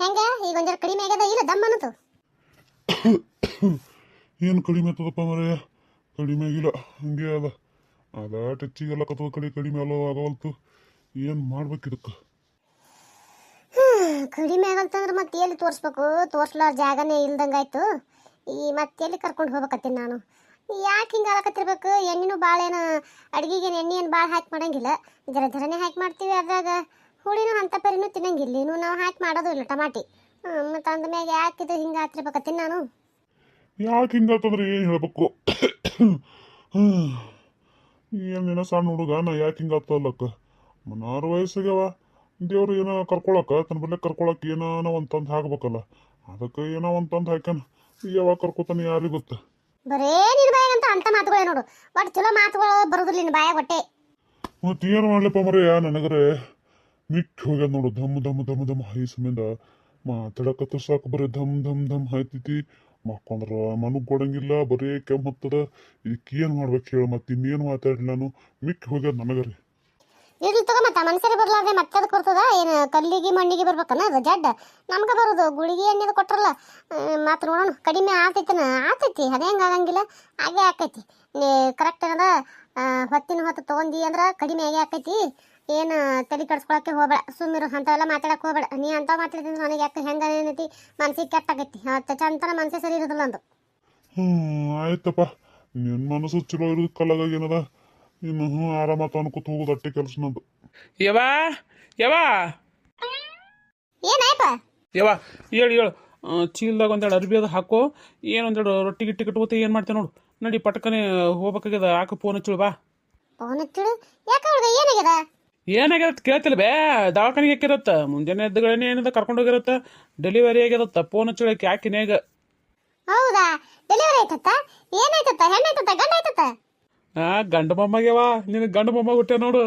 ಹೆಂಗ ಈಗ ಒಂದರ ಕಡಿಮೆ ಆಗ್ಯದ ಇಲ್ಲ ದಮ್ ಅನ್ನತು ಏನು ಕಡಿಮೆ ಆಗ್ತದಪ್ಪ ಮರೆ ಕಡಿಮೆ ಆಗಿಲ್ಲ ಹಂಗೆ ಅದ ಅದ ಟಚ್ಚಿಗೆಲ್ಲ ಕತ್ತದ ಕಡಿಮೆ ಅಲ್ಲೋ ಆಗವಲ್ತು ಏನು ಮಾಡ್ಬೇಕು ಇದಕ್ಕೆ ಕಡಿಮೆ ಆಗಲ್ತಂದ್ರೆ ಮತ್ತೆ ಎಲ್ಲಿ ತೋರಿಸ್ಬೇಕು ತೋರ್ಸ್ಲಾರ ಜಾಗನೇ ಇಲ್ದಂಗಾಯ್ತು ಈ ಮತ್ತೆ ಎಲ್ಲಿ ಕರ್ಕೊಂಡು ಹೋಗ್ಬೇಕತ್ತೀನಿ ನಾನು ಯಾಕೆ ಹಿಂಗೆ ಆಗಕತ್ತಿರ್ಬೇಕು ಎಣ್ಣೆನೂ ಭಾಳ ಏನು ಅಡುಗೆಗೆ ಎಣ್ಣೆ ಏನು ಭಾಳ ಹಾಕಿ ಮಾಡಂಗಿಲ್ಲ ಜರ ಜರನೇ ಹಾಕಿ ಮಾಡ್ತೀವಿ ಅದ್ರಾಗ ಹುಳಿನೂ ಅಂಥ ಪರಿನೂ ತಿನ್ನಂಗಿಲ್ಲ ಇನ್ನೂ ನಾವು ಹಾಕಿ ಮಾಡೋದು ಇಲ್ಲ ಟಮಾಟಿ ಮತ್ತು ಅಂದಮ್ಯಾಗ ಯಾಕೆ ಇದು ಹಿಂಗೆ ಆಗ್ತಿರ್ಬೇಕತ್ತೀನಿ ನಾನು ಯಾಕೆ ಹಿಂಗಾತಂದ್ರೆ ಏನು ಹೇಳ್ಬೇಕು ಏನೇನೋ ಸಣ್ಣ ಹುಡುಗ ನಾ ಯಾಕೆ ಹಿಂಗಾತಲ್ಲಕ್ಕ 16 ವಯಸ್ಸಿಗೆವ ದೇವ್ರು ಏನೋ ಕರ್ಕೊಳಕ ತನ್ನ ಬಲ್ಲೆ ಕರ್ಕೊಳಕ್ಕೆ ಏನೋ ಒಂದು ತಂದು ಹಾಕ್ಬೇಕಲ್ಲ ಅದಕ್ಕೆ ಏನೋ ಒಂದು ತಂದು ಹಾಕ್ಯಾನ ಯಾವಾಗ ಕರ್ಕೋತಾನೆ ಯಾರಿಗೆ ಗೊತ್ತ ಬರೇ ನಿನ್ನ ಬಾಯಾಗಂತ ಅಂತ ಮಾತುಗಳೇ ನೋಡು ಒಟ್ಟು ಚಲೋ ಮಾತುಗಳು ಬರೋದಿಲ್ಲ ನಿನ್ನ ಬಾಯಾಗ ಹೊಟ್ಟೆ ಮತ್ತೆ ಏನು ಮಾಡ್ಲಪ್ಪ ಮರೆಯ ನನಗರೆ ಮಿಟ್ಟು ಹೋಗ್ಯದ ನೋಡು ಧಮ್ ಧಮ್ ಧಮ್ ಧಮ್ ಹೈ ಸಮಿಂದ ಮಾತಾಡಕತ್ತ ಸಾಕು ಬರೀ ಧಮ್ ಧಮ್ ಧಮ್ ಹಾಯ್ತೈತಿ ಮಕ್ಕೊಂಡ್ರ ಮನಗ್ ಕೊಡಂಗಿಲ್ಲ ಬರೀ ಕೆಮ್ಮು ಹತ್ತದ ಇದಕ್ಕೆ ಏನು ಮಾಡ್ಬೇಕು ಹೇಳು ಮತ್ತೆ ಇನ್ನೇನು ಮಾತಾಡಲಿ ನಾನು ಮಿಟ್ಟು ಹೋಗ್ಯದ ನನಗರೆ ಇರ್ಲಿ ತಗೋ ಮತ್ತೆ ಮನುಷ್ಯರಿಗೆ ಬರ್ಲಾರ್ದೆ ಮತ್ತೆ ಅದಕ್ಕೆ ಬರ್ತದ ಏನು ಕಲ್ಲಿಗೆ ಮಣ್ಣಿಗೆ ಬರ್ಬೇಕನ್ನ ಅದು ಜಡ್ಡ ನಮ್ಗೆ ಬರೋದು ಗುಳಿಗೆ ಎಣ್ಣೆದು ಕೊಟ್ರಲ್ಲ ಮತ್ತೆ ನೋಡೋಣ ಕಡಿಮೆ ಆತೈತಿ ಅದೇ ಹೆಂಗೆ ಆಗಂಗಿಲ್ಲ ಹಾಗೆ ಆಕೈತಿ ಕರೆಕ್ಟ್ ಏನದ ಹೊತ್ತಿನ ಹೊತ್ತು ತೊಗೊಂಡಿ ಅಂದ್ರೆ ಕಡಿಮೆ ಆಗೇ ಆಕೈತಿ ಏನು ತಲೆ ಕಡ್ಸ್ಕೊಳಕ್ಕೆ ಹೋಗ್ಬೇಡ ಸುಮ್ಮಿರು ಅಂಥವೆಲ್ಲ ಮಾತಾಡಕ್ಕೆ ಹೋಗ್ಬೇಡ ನೀ ಅಂತ ಮಾತಾಡಿದ್ರೆ ನನಗೆ ಯಾಕೆ ಹೆಂಗೆ ಏನೈತಿ ಮನ್ಸಿಗೆ ಕೆಟ್ಟಾಗೈತಿ ಚಂತನ ಮನಸ್ಸೇ ಸರಿ ಇರೋದಿಲ್ಲ ಅಂದು ಆಯ್ತಪ್ಪ ನಿನ್ನ ಮನಸ್ಸು ಚಲೋ ಇರೋದು ಕಲ್ಲಾಗ ಏನದ ಇನ್ನು ಆರಾಮತ್ತ ಅನ್ಕೋತ ಹೋಗೋದು ಅಟ್ಟೆ ಕೆಲಸ ನಂದು ಯವಾ ಯವಾ ಏನಾಯ್ಪ ಯವಾ ಹೇಳು ಹೇಳು ಚೀಲ್ದಾಗ ಒಂದೆರಡು ಅರ್ಬಿ ಅದು ಹಾಕೋ ಏನು ಒಂದೆರಡು ರೊಟ್ಟಿ ಗಿಟ್ಟಿ ಕಟ್ಕೋತ ಏನು ಮಾಡ್ತೇವೆ ನೋಡು ನಡಿ ಪಟಕನೆ ಹೋಗ್ಬೇಕಾಗ್ಯದ ಹಾಕು ಫೋನ್ ಹಚ್ಚಳು ಬಾ ಫೋನ್ ಹಚ್ಚಿಡು ಯಾಕೆ ಅವ್ರಿಗೆ ಏನಾಗ್ಯದ ಏನಾಗ್ಯದ ಕೇಳ್ತಿಲ್ಲ ಬೇ ದವಾಖಾನಿಗೆ ಹಾಕಿರತ್ತ ಮುಂಜಾನೆ ಎದ್ದುಗಳೇನೆ ಏನದ ಕರ್ಕೊಂಡು ಹೋಗಿರತ್ತ ಡೆಲಿವರಿ ಆಗ್ಯದತ್ತ ಫೋನ್ ಹಚ್ಚಳಕ್ಕೆ ಯಾಕಿನ್ಯಾಗ ಹೌದಾ ಡೆಲಿವರಿ ಆಯ್ತತ್ತ ಏನಾಯ್ತತ್ತ ಹೆಣ್ಣಾಯ್ತತ್ತ ಗಂಡ ಆಯ್ತತ್ತ ಗಂಡು ಮೊಮ್ಮಗ್ಯವ ನಿನಗೆ ಗಂಡು ಮೊಮ್ಮ ಹುಟ್ಟೆ ನೋಡು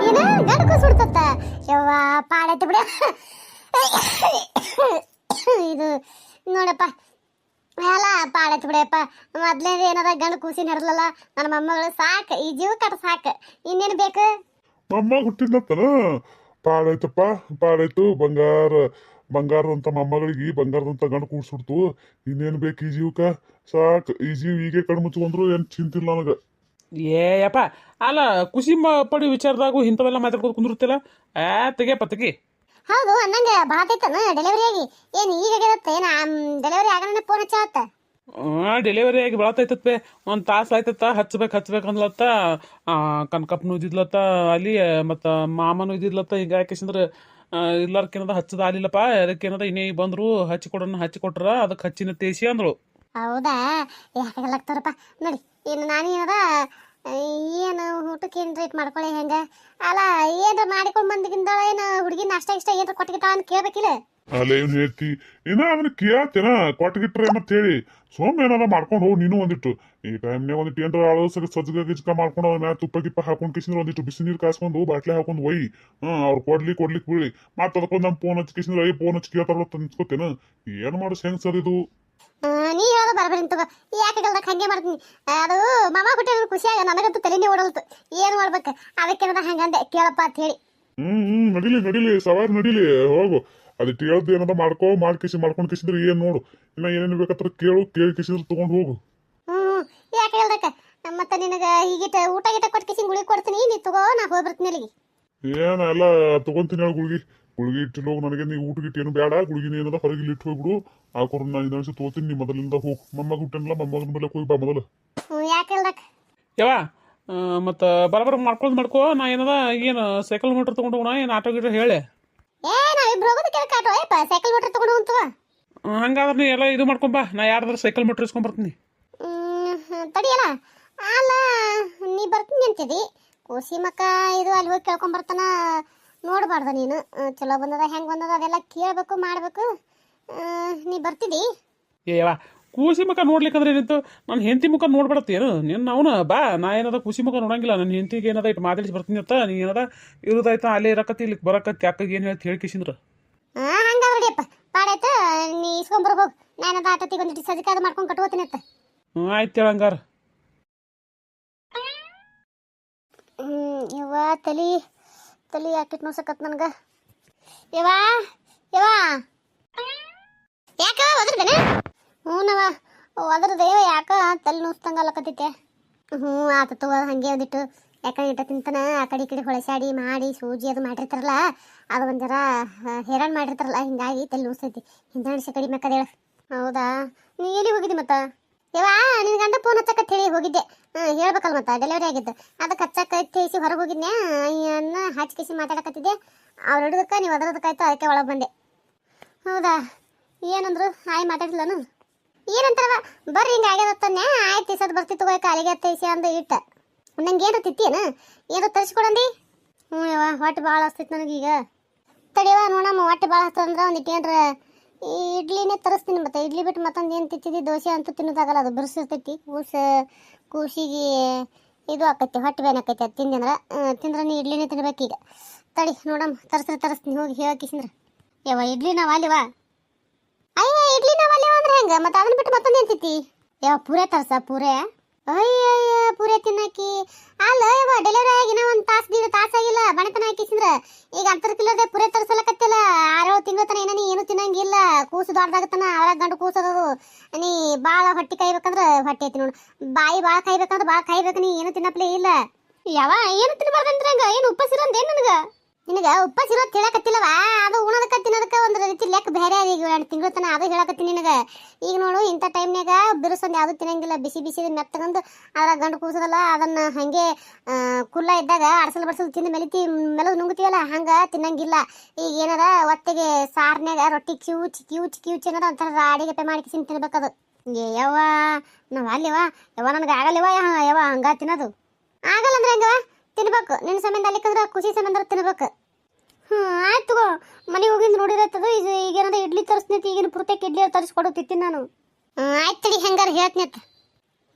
ಏನ ಗಂಡ ಕೂಸುಡ್ತತ್ತ ಯವ್ವ ಪಾಡೈತೆ ಬಿಡ ಇದು ನೋಡಪ್ಪ ಅಲ್ಲ ಪಾಡೈತೆ ಬಿಡಪ್ಪ ಮೊದ್ಲೇ ಏನಾರ ಗಂಡ ಕೂಸಿನ ಹಿಡ್ದಲ್ಲ ನನ್ನ ಮೊಮ್ಮಗಳು ಸಾಕು ಈ ಜೀವ ಕಟ್ಟ ಸಾಕು ಇನ್ನೇನು ಬೇಕು ಮೊಮ್ಮ ಹುಟ್ಟಿದ್ಲತ್ತನ ಪಾಡಾಯ್ತಪ್ಪ ಪಾಡಾಯ್ತು ಬಂಗಾರದಂತ ಮೊಮ್ಮಗಳಿಗೆ ಬಂಗಾರದಂತ ಗಂಡು ಕೂಡ್ಸುಡ್ತು ಇನ್ನೇನು ಬೇಕು ಈ ಜೀವಕ್ಕ ಸಾಕು ಈ ಜೀವ ಹೀಗೆ ಕಣ್ಣು ಮುಚ್ಕೊಂಡ್ರು ಏನು ಚಿಂತಿಲ್ಲ ನನಗೆ ಏಯಪ್ಪ ಅಲ್ಲ ಖುಷಿ ಪಡಿ ವಿಚಾರದಾಗೂ ಇಂಥವೆಲ್ಲ ಮಾತಾಡ್ಕೊಂಡು ಕುಂದಿರ್ತಿಲ್ಲ ತೆಗಿಯಪ್ಪ ತೆಗಿ ಹೌದು ಅನ್ನಂಗೆ ಬಾತೈತನ ಡೆಲಿವರಿ ಆಗಿ ಏನು ಈಗ ಆಗ್ಯದತ್ತ ಏನ ಡೆಲಿವರಿ ಆಗನೇ ಫೋನ್ ಹಚ್ಚತ್ತ ಡೆಲಿವರಿ ಆಗಿ ಬೆಳತೈತತ್ವೆ ಒಂದು ತಾಸು ಆಯ್ತತ್ತ ಹಚ್ಬೇಕು ಅಂದ್ಲತ್ತ ಕನಕಪ್ಪನು ಇದ್ದಿದ್ಲತ್ತ ಅಲ್ಲಿ ಮತ್ತು ಮಾಮನು ಇದ್ದಿದ್ಲತ್ತ ಈಗ ಯಾಕೆಂದ್ರೆ ಇಲ್ಲಾರ್ಕೇನದ ಹಚ್ಚದ ಆಲಿಲ್ಲಪ್ಪ ಅದಕ್ಕೇನದ ಇನ್ನೇ ಬಂದರು ಹಚ್ಚಿಕೊಟ್ರ ಅದಕ್ಕೆ ಹಚ್ಚಿನ ತೇಸಿ ಅಂದಳು ಹೌದಾ ಯಾಕಾಗಲ್ಲಾಗ್ತಾರಪ್ಪ ನೋಡಿ ಇನ್ನು ನಾನು ಏನದ ಏನು ಊಟಕ್ಕೆ ಏನು ರೇಟ್ ಮಾಡ್ಕೊಳ್ಳಿ ಹೆಂಗೆ ಅಲ್ಲ ಏನ್ರ ಮಾಡಿಕೊಂಡು ಬಂದಿದ್ದಾಳ ಏನು ಹುಡುಗಿ ನಾಷ್ಟ ಇಷ್ಟ ಏನ್ರ ಕೊಟ್ಟಿಗಿಟ್ಟಾಳ ಅಂತ ಕೇಳ್ಬೇಕಿಲ್ಲ ಅಲ್ಲ ಏನು ಹೇಳ್ತಿ ಏನ ಅದನ್ನ ಕೇಳ್ತೇನ ಕೊಟ್ಟಗಿಟ್ರೆ ಮತ್ತೆ ಹೇಳಿ ಸೋಮ್ ಏನಾರ ಮಾಡ್ಕೊಂಡು ಹೋಗಿ ನೀನು ಒಂದಿಟ್ಟು ಈ ಟೈಮ್ನಾಗ ಒಂದಿಟ್ಟು ಏನಾರ ಅಳೋ ಸಜ್ಜಗ ಗಿಜ್ಕ ಮಾಡ್ಕೊಂಡು ಅವ್ರ ಮ್ಯಾಲ ತುಪ್ಪ ಗಿಪ್ಪ ಹಾಕೊಂಡು ಕಿಸಿದ್ರೆ ಒಂದಿಟ್ಟು ಬಿಸಿ ನೀರು ಕಾಸ್ಕೊಂಡು ಬಾಟ್ಲೆ ಹಾಕೊಂಡು ಒಯ್ಯಿ ಅವ್ರು ಕೊಡ್ಲಿಕ್ಕೆ ಬಿಡಿ ಮತ್ತೆ ಅದಕ್ಕೊಂದು ನಮ್ಮ ಫೋನ್ ಹಚ್ಚಿ ಕಿಸಿದ್ರೆ ಫೋನ್ ಹಚ್ಚಿ ಕೇಳ್ತಾರ ನಿಂತ್ಕೋತೇನ ಏನು ಮಾಡೋದು ಹೆಂಗ್ ಸರ್ ಇದು ನೀ ಹೇಳೋದು ಬರಬರಿ ತಗೋ ಯಾಕಾಗಲ್ದಾಗ ಹಂಗೆ ಮಾಡ್ತೀನಿ ಅದು ಮಾಮ ಹುಟ್ಟಿದ ಖುಷಿಯಾಗ ನನಗಂತೂ ತಲೆನೇ ಓಡಲ್ತು ಏನು ಮಾಡ್ಬೇಕು ಅದಕ್ಕೇನದ ಹಂಗಂದೆ ಕೇಳಪ್ಪ ಅಂತ ಹೇಳಿ ನಡಿಲಿ ಸವಾರಿ ನಡಿಲಿ ಹೋಗು ಅದಿಟ್ಟು ಹೇಳ್ದು ಏನದ ಮಾಡ್ಕೊಂಡು ಕಿಸಿದ್ರೆ ಏನ್ ನೋಡು ಇನ್ನ ಏನೇನು ಬೇಕತ್ರ ಕೇಳಿ ಕಿಸಿದ್ರೆ ತಗೊಂಡು ಹೋಗು ಯಾಕೆ ಹೇಳ್ದಕ್ಕ ಮತ್ತೆ ನಿನಗೆ ಈಗಿಟ ಊಟ ಗೀಟ ಕೊಟ್ಟು ಕಿಸಿ ಗುಳಿಗೆ ಕೊಡ್ತೀನಿ ನೀ ತಗೋ ನಾ ಹೋಗಿ ಬರ್ತೀನಿ ಅಲ್ಲಿಗೆ ಏನ ಎಲ್ಲ ತಗೊಂತೀನಿ ಹೇಳಿ ಗುಳಿಗೆ ಇಟ್ಟಿಲ್ಲ ಹೋಗು ನನಗೆ ನೀವು ಊಟ ಗಿಟ್ಟು ಏನು ಬೇಡ ಗುಳಿಗಿನ ಏನದ ಹೊರಗಿಲ್ಲಿ ಇಟ್ಟು ಹೋಗ್ಬಿಡು ಹಾಕೋರು ನಾನು ಇದನ್ಸಿ ತೋತೀನಿ ನೀ ಮೊದಲಿಂದ ಹೋಗು ಮೊಮ್ಮಗ ಹುಟ್ಟೇನಲ್ಲ ಮೊಮ್ಮಗನ ಮೇಲೆ ಹೋಗಿ ಬಾ ಮೊದಲು ಯಾಕೆ ಹೇಳ್ದಕ್ಕ ಯವ ಮತ್ತು ಬರಬರ ಮಾಡ್ಕೋ ನಾ ಏನದ ಏನು ಸೈಕಲ್ ಮೋಟ್ರ್ ತೊಗೊಂಡು ಹೋಗೋಣ ಏನು ಆಟೋ ಗಿಟೋ ಹೇಳಿ ನಾವಿಬ್ರು ಹೋಗೋದು ಕೆಳಕ್ಕೆ ಆಟೋ ಅಯ್ಯಪ್ಪ ಸೈಕಲ್ ಮೋಟ್ರ್ ತಗೊಂಡು ಹೋಗ್ತವ ಹಂಗಾದ್ರೆ ನೀ ಎಲ್ಲ ಇದು ಮಾಡ್ಕೊಂಬಾ ನಾ ಯಾರ್ದಾರ ಸೈಕಲ್ ಮೋಟ್ರ್ ಇಸ್ಕೊಂಬರ್ತೀನಿ ತಡಿಯಲ್ಲ ಅಲ್ಲ ನೀ ಬರ್ತೀನಿ ಅಂತಿದಿ ಕೂಸಿ ಮಕ್ಕ ಇದು ಅಲ್ಲಿ ಹೋಗಿ ಕೇಳ್ಕೊಂಬರ್ತಾನ ನೋಡಬಾರ್ದ ನೀನು ಚಲೋ ಬಂದದ ಹೆಂಗೆ ಬಂದದ ಅದೆಲ್ಲ ಕೇಳಬೇಕು ಮಾಡಬೇಕು ನೀ ಬರ್ತಿದ್ದಿ ಏವಾ ಕೂಸಿ ಮುಖ ನೋಡ್ಲಿಕ್ಕಂದ್ರೆ ಏನಿತ್ತು ನನ್ನ ಹೆಂಡತಿ ಮುಖ ನೋಡ್ಬಿಡತ್ತೇನು ನಿನ್ನ ಅವನು ಬಾ ನಾ ಏನದ ಖುಷಿ ಮುಖ ನೋಡಂಗಿಲ್ಲ ನನ್ನ ಹೆಂಡತಿಗೆ ಏನದ ಇಟ್ಟು ಮಾತಾಡಿಸಿ ಬರ್ತೀನಿ ಅಂತ ನೀ ಏನದ ಇರೋದಾಯ್ತಾ ಅಲ್ಲೇ ಇರಕತ್ತಿ ಇಲ್ಲಿಗೆ ಬರಕತ್ತಿ ಅಕ್ಕಗೆ ಏನು ಹೇಳ್ತಿ ಹೇಳ್ಕಿಸಿದ್ರ ಹಂಗಾಗ್ರಡಿಯಪ್ಪ ಪಾಡಾಯ್ತು ನೀ ಇಸ್ಕೊಂಬರ್ಬೋದು ನಾನದ ಆಟತಿಗೆ ಒಂದಿಟ್ಟು ಸಜ್ಜಿಕಾದ ಮಾಡ್ಕೊಂಡು ಕಟ್ಕೋತೀನಿ ಅಂತ ಆಯ್ತು ಹೇಳಂಗಾರ ಯವ್ವ ತಲಿ ಯಾಕೆ ನೋಸಕತ್ ನನಗೆ ಯವ್ವ ಯವ್ವ ಯಾಕ ಒದ್ರದೇನ? ಹ್ಞೂನವ ಒದ್ರದೇವ ಯಾಕ ತಲೆ ನುಸ್ತಂಗಲ್ಲಕತ್ತೈತೆ. ಹ್ಞೂ ಆತ ತಗೋ ಹಂಗೆ ಒಂದಿಟ್ಟು ಯಾಕಂದ್ರೆ ಇಟ್ಟ ತಿಂತಾನ ಆ ಕಡೆ ಈ ಕಡೆ ಹೊಳಸಾಡಿ ಮಾಡಿ ಸೂಜಿ ಅದು ಮಾಡಿರ್ತಾರಲ್ಲ ಅದು ಒಂದು ಜರ ಹೇರಾಣ್ ಮಾಡಿರ್ತಾರಲ್ಲ ಹಿಂಗಾಗಿ ತಲೆ ನುಸ್ತೈತಿ. ಹಿಂದಾಣಿಸಿ ಕಡಿಮೆ ಅಕ್ಕದೇಳ. ಹೌದಾ ನೀ ಎಲ್ಲಿ ಹೋಗಿದ್ದಿ ಮತ್ತ? ಯವ್ವ ನಿನ್ ಗಂಡ ಫೋನ್ ಹಚ್ಚಕತ್ ಹೇಳಿ ಹೋಗಿದ್ದೆ. ಹೇಳ್ಬೇಕಲ್ಲ ಮತ್ತೆ ಡೆಲಿವರಿ ಆಗಿದ್ದು ಅದಕ್ಕೆ ಹಚ್ಚಕೈತಿ ಹೊರಗೆ ಹೋಗಿದ್ನೆ ಅನ್ನ ಹಚ್ಕೇಸಿ ಮಾತಾಡಕತ್ತಿದ್ದೆ. ಅವ್ರು ಹಿಡಿದಕ್ಕೆ ನೀವು ಅದರದಕ್ಕಾಯ್ತು ಅದಕ್ಕೆ ಒಳಗೆ ಬಂದೆ. ಹೌದಾ ಏನಂದ್ರು? ಹಾಯ್ ಮಾತಾಡಿಲ್ಲನು? ಏನಂತಾರವ ಬರ್ರಿ ಹಿಂಗೆ ಆಗ್ಯದತ್ತನ್ಯ ಆಯ್ತು ಸದ್ ಬರ್ತಿತ್ತು ಕಾಲಿಗೆ ಹತ್ತೈಸಿ ಅಂದ ಇಟ್ಟ. ನಂಗೆ ಏನೋ ತಿತ್ತೇನ ಏನೋ ತರಿಸ್ಕೊಡಂದಿ? ಹ್ಞೂ ಯವ್ವ ಹೊಟ್ಟೆ ಭಾಳ ಹಸ್ತೈತಿ ನನಗೀಗ. ತಡಿಯವ ನೋಡಮ್ಮ ಹೊಟ್ಟೆ ಭಾಳ ಹಸ್ತಂದ್ರೆ ಒಂದಿಟ್ಟು ಏನ್ರ ಇಡ್ಲಿನೇ ತರಿಸ್ತೀನಿ. ಮತ್ತೆ ಇಡ್ಲಿ ಬಿಟ್ಟು ಮತ್ತೊಂದು ಏನು ತಿಂತಿದ್ದಿ? ದೋಸೆ ಅಂತೂ ತಿನ್ನೋದಾಗಲ್ಲ, ಅದು ಬಿರ್ಸಿರ್ತೈತಿ. ಕೂಸಿಗೆ ಇದು ಆಕೈತಿ ಹೊಟ್ಟೆ ಬೇನೆ ಆಕೈತಿ. ಅದು ತಿಂದ್ರೆ ನೀ ಇಡ್ಲಿನೇ ತಿನ್ಬೇಕೀಗ. ತಡಿ ನೋಡಮ್ಮ ತರಿಸ್ತೀನಿ ಹೋಗಿ ಹೇಳಕಿಸಿಂದ್ರೆ. ಯವ್ವ ಇಡ್ಲಿ ನಾವು ಅಲ್ಲಿವಾ? ಅಯ್ಯ ಇಡ್ಲಿ ನಾವು ಅಲ್ಲಿವ ಅಂದ್ರೆ ಹೆಂಗೆ? ಮತ್ತೆ ಅದನ್ನ ಬಿಟ್ಟು ಮತ್ತೊಂದು ಏನು ತಿಂತಿ? ಯಾವ ಪೂರೆ ತರ್ಸ? ಪೂರೆ? ಅಯ್ಯಯ್ಯ ಪೂರೆ ತಿನ್ನಕಿ ಅಲ್ಲ ಯವ್ವ ಡೆಲಿವರಿ ಆಗಿನ ಒಂದು ತಾಸಾಗಿಲ್ಲ ಬಣತನ ಹಾಕಿಸಿದ್ರೆ ಈಗ ಅಂತರ್ಕಿಲ್ಲದೆ ಪೂರೆ ತರಿಸಲಕತ್ತಿಲ್ಲ. 6-7 ತಿಂಗಳ ತನ ಏನ ನೀ ಏನು ತಿನ್ನಂಗಿಲ್ಲ. ಕೂಸು ದೊಡ್ಡದಾಗತ್ತನ ಅವಾಗ ಗಂಡು ಕೂಸೋದು. ನೀ ಭಾಳ ಹೊಟ್ಟೆ ಕಾಯ್ಬೇಕಂದ್ರೆ ಹೊಟ್ಟೆ ಐತಿ ನೋಡು, ಬಾಯಿ ಭಾಳ ಕಾಯ್ಬೇಕಂದ್ರೆ ಭಾಳ ಕಾಯ್ಬೇಕು. ನೀ ಏನು ತಿನ್ನಪ್ಲೇ ಇಲ್ಲ. ಯಾವ ಏನು ತಿನ್ನಬಾರ್ದಂದ್ರೆ ಹಂಗ ಏನು ಉಪಸಿರೋದೇನು ನಿನಗೆ ಉಪಸಿರೋ ತಿಳಕತ್ತಿಲ್ಲವ? ಅದು ಉಣದಕ್ಕ ತಿನ್ನೋದಕ್ಕೆ ಒಂದು ರೀತಿ ಲೆಕ್ಕ ಬೇರೆ ಅದ. ಈಗ 2 ತಿಂಗಳ ತನ ಅದು ಹೇಳಕತ್ತೀನಿ ನಿನಗೆ. ಈಗ ನೋಡು ಇಂಥ ಟೈಮ್ನಾಗ ಬಿರುಸಂದು ಯಾವುದು ತಿನ್ನಂಗಿಲ್ಲ. ಬಿಸಿ ಮೆತ್ತಗಂದು ಅದ್ರ ಗಂಡು ಕೂಸೋದಲ್ಲ ಅದನ್ನ ಹಂಗೆ ಕುಲ್ಲ ಇದ್ದಾಗ ಬಡ್ಸಲು ತಿಂದು ಮೆಲದು ನುಂಗ್ತೀವಲ್ಲ ಹಂಗೆ ತಿನ್ನಂಗಿಲ್ಲ. ಈಗ ಏನಾರ ಒತ್ತಿಗೆ ಸಾರ್ನ್ಯಾಗ ರೊಟ್ಟಿ ಕಿವುಚಿ ಏನಾರ ಒಂಥರ ಅಡಿಗೆ ಮಾಡಿ ತಿನ್ಬೇಕದು. ಯವ್ವ ನಾವು ಅಲ್ಲಿವ ಯವ್ವ ನನಗೆ ಆಗಲ್ಲಿವ ಯವ್ವ ಹಂಗ ತಿನ್ನೋದು ಆಗಲ್ಲ ಅಂದ್ರೆ ಹೆಂಗವ? ತಿನ್ಬೇಕು ನಿನ್ನ ಸಂಬಂಧ ಅಲ್ಲಿಕ್ಕಂದ್ರೆ ಖುಷಿ ಸಂಬಂಧ ತಿನ್ಬೇಕು. ಆಯ್ತು ತಗೋ ಮನೆಗೆ ಹೋಗಿಂದ ನೋಡಿರತ್ತದು. ಈಗೇನಾರ ಇಡ್ಲಿ ತರಿಸ್ನೈತಿ ಈಗಿನ ಪುರ್ತಕ್ಕೆ ಇಡ್ಲಿ ತರಿಸ್ಕೊಡು ತಿತ್ತೀನಿ ನಾನು. ಆಯ್ತು ತಡಿ ಹೆಂಗಾರ ಹೇಳ್ತೀನಿ.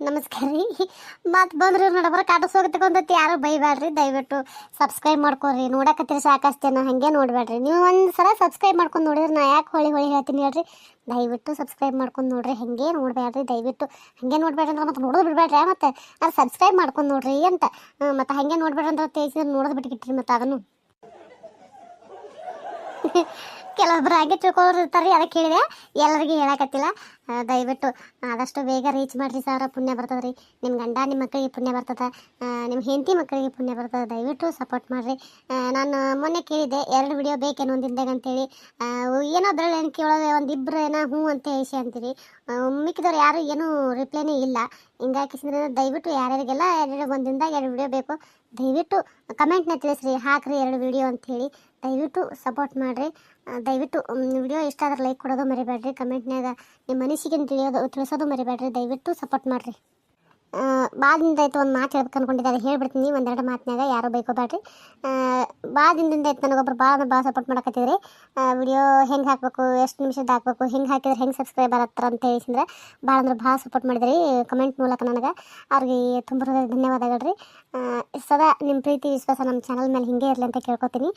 ನಮಸ್ಕಾರ ರೀ. ಮತ್ತು ಬಂದ್ರಿ ನೋಡಬ್ರ ಕಾಟಸ್ ಹೋಗಿ ತಗೊಂಡತಿ. ಯಾರು ಬೈಬೇಡ್ರಿ, ದಯವಿಟ್ಟು ಸಬ್ಸ್ಕ್ರೈಬ್ ಮಾಡ್ಕೊರಿ. ನೋಡಕತ್ತೀರಿ ಸಾಕಷ್ಟೇನ ಹಂಗೆ ನೋಡ್ಬೇಡ್ರಿ. ನೀವು ಒಂದು ಸಲ ಸಬ್ಸ್ಕ್ರೈಬ್ ಮಾಡ್ಕೊಂಡು ನೋಡಿದ್ರೆ ನಾ ಯಾಕೆ ಹೊಳಿ ಹೇಳ್ತೀನಿ ಹೇಳ್ರಿ. ದಯವಿಟ್ಟು ಸಬ್ಸ್ಕ್ರೈಬ್ ಮಾಡ್ಕೊಂಡು ನೋಡ್ರಿ, ಹಾಗೆ ನೋಡಬೇಡ್ರಿ. ದಯವಿಟ್ಟು ಹಾಗೆ ನೋಡ್ಬೇಡ್ರಿ ಅಂದ್ರೆ ಮತ್ತೆ ನೋಡೋದು ಬಿಡ್ಬೇಡ್ರಿ. ಮತ್ತು ಅದು ಸಬ್ಸ್ಕ್ರೈಬ್ ಮಾಡ್ಕೊಂಡು ನೋಡ್ರಿ ಅಂತ ಮತ್ತು ಹಾಗೆ ನೋಡ್ಬೇಡ್ರಿ ಅಂತ ತೇಜಿದ್ರೆ ನೋಡೋದು ಬಿಟ್ಗಿಟ್ರಿ. ಮತ್ತು ಅದನ್ನು ಕೆಲವೊಬ್ರು ಹಾಗೆ ತಿಳ್ಕೊಂಡಿರ್ತಾರೆ, ಅದಕ್ಕೆ ಹೇಳಿದೆ. ಎಲ್ಲರಿಗೂ ಹೇಳಕತ್ತಿಲ್ಲ. ದಯವಿಟ್ಟು ಆದಷ್ಟು ಬೇಗ ರೀಚ್ ಮಾಡಿರಿ. 1000 ಪುಣ್ಯ ಬರ್ತದೆ ರೀ. ನಿಮ್ಮ ಗಂಡ ನಿಮ್ಮ ಮಕ್ಕಳಿಗೆ ಪುಣ್ಯ ಬರ್ತದೆ, ನಿಮ್ಮ ಹೆಂಡತಿ ಮಕ್ಕಳಿಗೆ ಪುಣ್ಯ ಬರ್ತದೆ. ದಯವಿಟ್ಟು ಸಪೋರ್ಟ್ ಮಾಡಿರಿ. ನಾನು ಮೊನ್ನೆ ಕೇಳಿದ್ದೆ 2 ವಿಡಿಯೋ ಬೇಕೇನೋ ಒಂದಿಂದಾಗ ಅಂತೇಳಿ. ಏನೋ ಬೆರಳು ಏನು ಕೇಳೋದು ಒಂದಿಬ್ಬರು ಏನೋ ಹ್ಞೂ ಅಂತ ಹೇಸಿ ಅಂತೀರಿ. ಮಿಕ್ಕಿದವ್ರು ಯಾರು ಏನೂ ರಿಪ್ಲೈನೇ ಇಲ್ಲ. ಹಿಂಗಾಕಿಸಿದ್ರೆ ದಯವಿಟ್ಟು ಯಾರ್ಯಾರಿಗೆಲ್ಲ ಒಂದಿಂದಾಗ 2 ವಿಡಿಯೋ ಬೇಕು ದಯವಿಟ್ಟು ಕಮೆಂಟ್ನ ತಿಳಿಸ್ರಿ, ಹಾಕ್ರಿ 2 ವಿಡಿಯೋ ಅಂಥೇಳಿ. ದಯವಿಟ್ಟು ಸಪೋರ್ಟ್ ಮಾಡಿರಿ. ದಯವಿಟ್ಟು ವಿಡಿಯೋ ಇಷ್ಟ ಆದ್ರೆ ಲೈಕ್ ಕೊಡೋದು ಮರಿಬೇಡ್ರಿ. ಕಮೆಂಟ್ನಾಗ ನಿಮ್ಮ ಮನಸ್ಸಿಗೆ ತಿಳಿಸೋದು ಮರಿಬೇಡ್ರಿ. ದಯವಿಟ್ಟು ಸಪೋರ್ಟ್ ಮಾಡಿರಿ. ಭಾಳ ದಿನದ ಆಯ್ತು ಒಂದು ಮಾತು ಹೇಳ್ಬೇಕು ಅನ್ಕೊಂಡಿದ್ದೆ, ಹೇಳ್ಬಿಡ್ತೀನಿ 1-2 ಮಾತಿನಾಗ. ಯಾರು ಬೈಕೋಬೇಡ್ರಿ. ಭಾಳ ದಿನದಿಂದ ಆಯ್ತು ನನಗೊಬ್ರು ಭಾಳ ಸಪೋರ್ಟ್ ಮಾಡಕತ್ತಿದ್ರಿ. ವಿಡಿಯೋ ಹೆಂಗೆ ಹಾಕಬೇಕು, ಎಷ್ಟು ನಿಮಿಷದ ಹಾಕಬೇಕು, ಹೆಂಗೆ ಹಾಕಿದ್ರೆ ಹೆಂಗೆ ಸಬ್ಸ್ಕ್ರೈಬರ್ ಆಗ್ತಾರೆ ಅಂತ ಹೇಳಿಸಿದ್ರೆ ಭಾಳ ಅಂದ್ರೆ ಭಾಳ ಸಪೋರ್ಟ್ ಮಾಡಿದ್ರಿ ಕಮೆಂಟ್ ಮೂಲಕ. ನನಗೆ ಅವ್ರಿಗೆ ತುಂಬ ಧನ್ಯವಾದಗಳು ರೀ. ಸದಾ ನಿಮ್ಮ ಪ್ರೀತಿ ವಿಶ್ವಾಸ ನಮ್ಮ ಚಾನಲ್ ಮೇಲೆ ಹಿಂಗೆ ಇರಲಿ ಅಂತ ಕೇಳ್ಕೊತೀನಿ.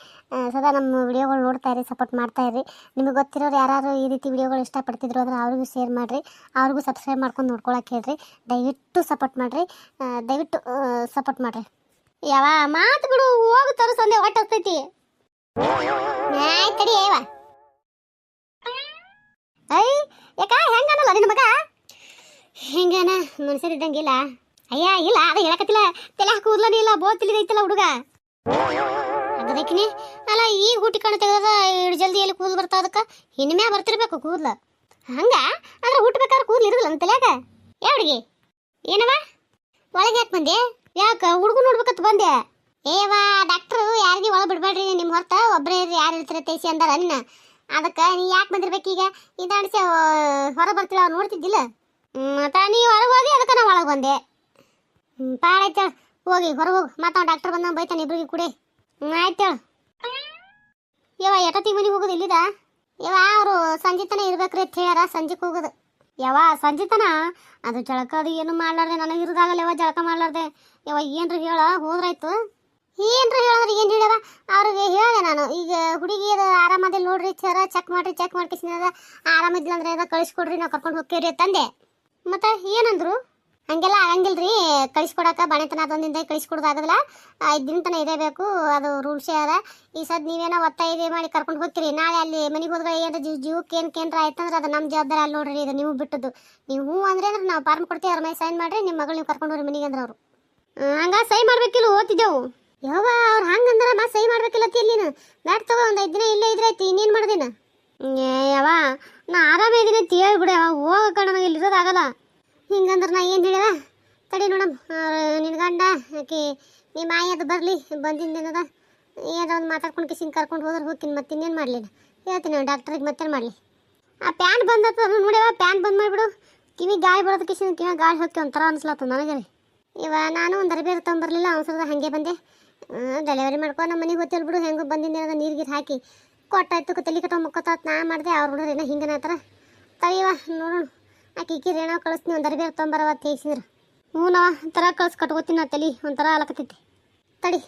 ಸದಾ ನಮ್ಮ ವಿಡಿಯೋಗಳು ನೋಡ್ತಾ ಇರಿ, ಸಪೋರ್ಟ್ ಮಾಡ್ತಾ ಇರಿ. ನಿಮಗೆ ಗೊತ್ತಿರೋರು ಯಾರು ಈ ರೀತಿ ವಿಡಿಯೋಗಳು ಇಷ್ಟಪಡ್ತಿದ್ರು ಅಂದ್ರೆ ಅವ್ರಿಗೂ ಶೇರ್ ಮಾಡಿರಿ, ಅವ್ರಿಗೂ ಸಬ್ಸ್ಕ್ರೈಬ್ ಮಾಡ್ಕೊಂಡು ನೋಡ್ಕೊಳಕ್ಕೆ ಹೇಳ್ರಿ. ದಯವಿಟ್ಟು ಸಪೋರ್ಟ್ ಮಾಡಿರಿ. ದಯವಿಟ್ಟು ಸಪೋರ್ಟ್ ಮಾಡಿರಿ. ಯಾವ ಮಾತು ಬಿಡು, ಹೋಗು ತರಿಸಂದೆ ಹೊಟ್ಟೆ ಹತ್ತೈತಿ. ಆಯ್ತು ತಡಿ ಅಯ್ಯವ. ಯಾಕ ಹೆಂಗನಲ್ಲ ನಿನ್ನ ಮಗ? ಹೆಂಗನ ಮನುಷ್ಯರಿದ್ದಂಗಿಲ್ಲ. ಅಯ್ಯ ಇಲ್ಲ ಅದು ಹೇಳಕತ್ತಿಲ್ಲ. ತಲೆ ಕೂದ್ಲನೇ ಇಲ್ಲ, ಬೋಲ್ ತಿಳಿದೈತಲ್ಲ ಹುಡುಗ. ಅದಕ್ಕಿನಿ ಅಲ್ಲ ಈಗ ಹುಟ್ಟಿ ಕಣ್ಣು ತೆಗೆದ ಜಲ್ದಿ ಎಲ್ಲಿ ಕೂದಲು ಬರ್ತಾವ? ಅದಕ್ಕೆ ಇನ್ಮ್ಯಾ ಬರ್ತಿರ್ಬೇಕು ಕೂದ್ಲು. ಹಂಗ ಅಂದ್ರೆ ಹುಟ್ಟಬೇಕಾದ್ರೆ ಕೂದ್ಲು ಇರೋದಿಲ್ಲ ನನ್ನ ತಲೆಯಾಗ. ಯಾ ಹುಡುಗಿ ಏನವ ಒಳಗೆ ಯಾಕೆ ಬಂದೆ? ಯಾಕೆ ಹುಡುಗ ನೋಡ್ಬೇಕತ್ ಬಂದೆ? ಏವಾ ಡಾಕ್ಟ್ರು ಯಾರಿಗೆ ಒಳಗೆ ಬಿಡ್ಬೇಡ್ರಿ, ನಿಮ್ಮ ಹೊರತ ಒಬ್ಬರೇ ಯಾರು ಇರ್ತಾರೆ ತೇಸಿ ಅಂದಾರ ನಿನ್ನ. ಅದಕ್ಕೆ ನೀ ಯಾಕೆ ಬಂದಿರ್ಬೇಕೀಗ? ಇದಾಣಿಸಿ ಹೊರ ಬರ್ತೀಳ ನೋಡ್ತಿದ್ದಿಲ್ಲ. ಮತ್ತು ನೀ ಹೊರಗೆ ಹೋಗಿ ಅದಕ್ಕೆ ನಾ ಒಳಗೆ ಬಂದೆ. ಪಾಡಾಯ್ತ ಹೋಗಿ ಹೊರಗೆ ಹೋಗಿ. ಮತ್ತು ಡಾಕ್ಟರ್ ಬಂದ ಬೈತಾನೆ ಇಬ್ರಿಗೆ ಕೂಡಿ. ಆಯ್ತು ಯವ ಎಟೊತ್ತಿಗೆ ಮನೆಗೆ ಹೋಗೋದು ಇಲ್ಲಿದ? ಯವ ಅವರು ಸಂಜಿತನ ಇರ್ಬೇಕ್ರಿ ಅಂತ ಹೇಳ್ಯಾರ, ಸಂಜೆಗೆ ಹೋಗೋದು. ಯವ ಸಂಜಿತನ ಅದು ಜಳಕ ಅದು ಏನು ಮಾಡ್ಲಾರ್ದೆ ನನಗೆ ಇರೋದಾಗಲ್ಲ ಯವ ಜಳಕ ಮಾಡ್ಲಾರ್ದೆ. ಯವ ಏನ್ರಿ ಹೇಳ ಹೋದ್ರಾಯ್ತು. ಏನ್ರಿ ಹೇಳಿದ್ರೆ ಏನು ಹೇಳ್ಯವ? ಅವ್ರಿಗೆ ಹೇಳಿದೆ ನಾನು, ಈಗ ಹುಡುಗಿ ಅದು ಆರಾಮದಿಲ್ಲ ನೋಡ್ರಿ, ಚೆಕ್ ಮಾಡ್ಕಿಸಿದ ಆರಾಮಿದ್ದಿಲ್ಲ ಅಂದ್ರೆ ಕಳಿಸ್ಕೊಡ್ರಿ, ನಾವು ಕರ್ಕೊಂಡು ಹೋಗ್ತೇವ್ರಿ ತಂದೆ. ಮತ್ತು ಏನಂದ್ರು? ಹಂಗೆಲ್ಲ ಆಗಂಗಿಲ್ರಿ. ಕಳಿಸ್ಕೊಡಕ ಬಾಣೆತನ ಅದೊಂದಿಂದ ಕಳಿಸ್ಕೊಡೋದಾಗಲ್ಲ. 5 ದಿನ ತನಕ ಇರಬೇಕು, ಅದು ರೂಲ್ಸೇ ಅದ. ಈ ಸದ್ ನೀವೇನೋ ಒತ್ತಾಯ ಮಾಡಿ ಕರ್ಕೊಂಡು ಹೋಗ್ತೀರಿ, ನಾಳೆ ಅಲ್ಲಿ ಮನೆಗೆ ಹೋದ್ರೆ ಏನಾರ ಜೀವಕ್ಕೆ ಏನ್ರ ಆಯ್ತಂದ್ರೆ ಅದು ನಮ್ಮ ಜವಾಬ್ದಾರಿ ಅಲ್ಲಿ ನೋಡ್ರಿ. ಇದು ನೀವು ಬಿಟ್ಟದ್ದು. ನೀವು ಹ್ಞೂ ಅಂದ್ರೆ ನಾವು ಫಾರ್ಮ್ ಕೊಡ್ತೀವಿ, ಅವ್ರ ಮೇಲೆ ಸೈನ್ ಮಾಡ್ರಿ, ನಿಮ್ಮ ಮಗಳು ನೀವು ಕರ್ಕೊಂಡು ಹೋಗ್ರಿ ಮನೆಗೆ ಅಂದ್ರೆ ಅವರು ಹಂಗ ಸೈ ಮಾಡ್ಬೇಕಿಲ್ಲ. ಓದ್ತಿದ್ದೆವು ಯಾವ ಅವ್ರು ಹಂಗಂದ್ರೆ ಮತ್ತೆ ಸೈ ಮಾಡ್ಬೇಕಿಲ್ಲ ನೀನು. ಬ್ಯಾಟ್ ತಗೋ, ಒಂದು 5 ದಿನ ಇಲ್ಲೇ ಇದ್ರೈತಿ, ಇನ್ನೇನು ಮಾಡ್ದಿನ ಯಾವ ನಾ ಆರಾಮೇ ಇದೀನಿ ಅಂತ ಹೇಳ್ಬಿಡ. ಹೋಗಕ್ಕ ನನಗೆ ಇಲ್ಲಿ ಇರೋದಾಗಲ್ಲ. ಹಿಂಗಂದ್ರೆ ನಾ ಏನು ಹೇಳಿವ ತಡಿ ನೋಡಮ್. ನಿನ್ನ ಗಂಡ ಆಕೆ ನಿಮ್ಮ ಮಾಯಿ ಅದು ಬರಲಿ, ಬಂದಿಂದೇನದ ಏನಾರ ಒಂದು ಮಾತಾಡ್ಕೊಂಡು ಕಿಸಿಂಗ್ ಕರ್ಕೊಂಡು ಹೋದ್ರೆ ಹೋಗ್ತೀನಿ. ಮತ್ತೆ ಇನ್ನೇನು ಮಾಡಲಿ ಹೇಳ್ತೀನಿ ಡಾಕ್ಟ್ರಿಗೆ ಮತ್ತೇನು ಮಾಡಲಿ. ಆ ಪ್ಯಾನ್ ಬಂದತ್ತ ಅದು ನೋಡ್ಯವ, ಪ್ಯಾನ್ ಬಂದ್ ಮಾಡಿಬಿಡು. ಕಿವಿ ಗಾಳಿ ಬರೋದು ಕಿಸಿನ ಕಿವಿ ಗಾಳಿ ಹೋಗ್ತಿ ಒಂಥರ ಅನ್ಸ್ಲತ್ತ ನನಗೆ ರೀ. ನಾನು ಒಂದು ಅರ್ಬಿ ತೊಗೊಂಬರ್ಲಿಲ್ಲ, ಅವಸರದ ಹಾಗೆ ಬಂದೆ. ಡೆಲಿವರಿ ಮಾಡ್ಕೊಂಡು ನಮ್ಮ ಮನೆಗೆ ಹೋಗ್ತಿಲ್ ಬಿಡು. ಹೆಂಗೋ ಬಂದಿಂದೇನದ ನೀರಿಗೆ ಹಾಕಿ ಕೊಟ್ಟಾಯ್ತು, ತಲೆ ಕಟ್ಟೋ ಮುಕ್ಕತ್ತ ನಾ ಮಾಡಿದೆ. ಅವ್ರು ನೋಡ್ರಿ ಏನೋ ಹಿಂಗೇನಾತರ ತಡಿಯವ ನೋಡೋಣ. ಆಕೆ ಈಕಿರಿ ಏನೋ ಕಳಿಸ್ತೀನಿ, ಒಂದು ಅರ್ಬಿ ತೊಗೊಂಬರವ ತೇಸಿದ್ರೆ. ಹ್ಞೂ ನಾವ ಥರ ಕಳ್ಸಿ ಕಟ್ಕೋತೀನಿ ನಾ. ತಲೆ ಒಂಥರ ಅಲಕತ್ತೈತಿ. ತಡಿ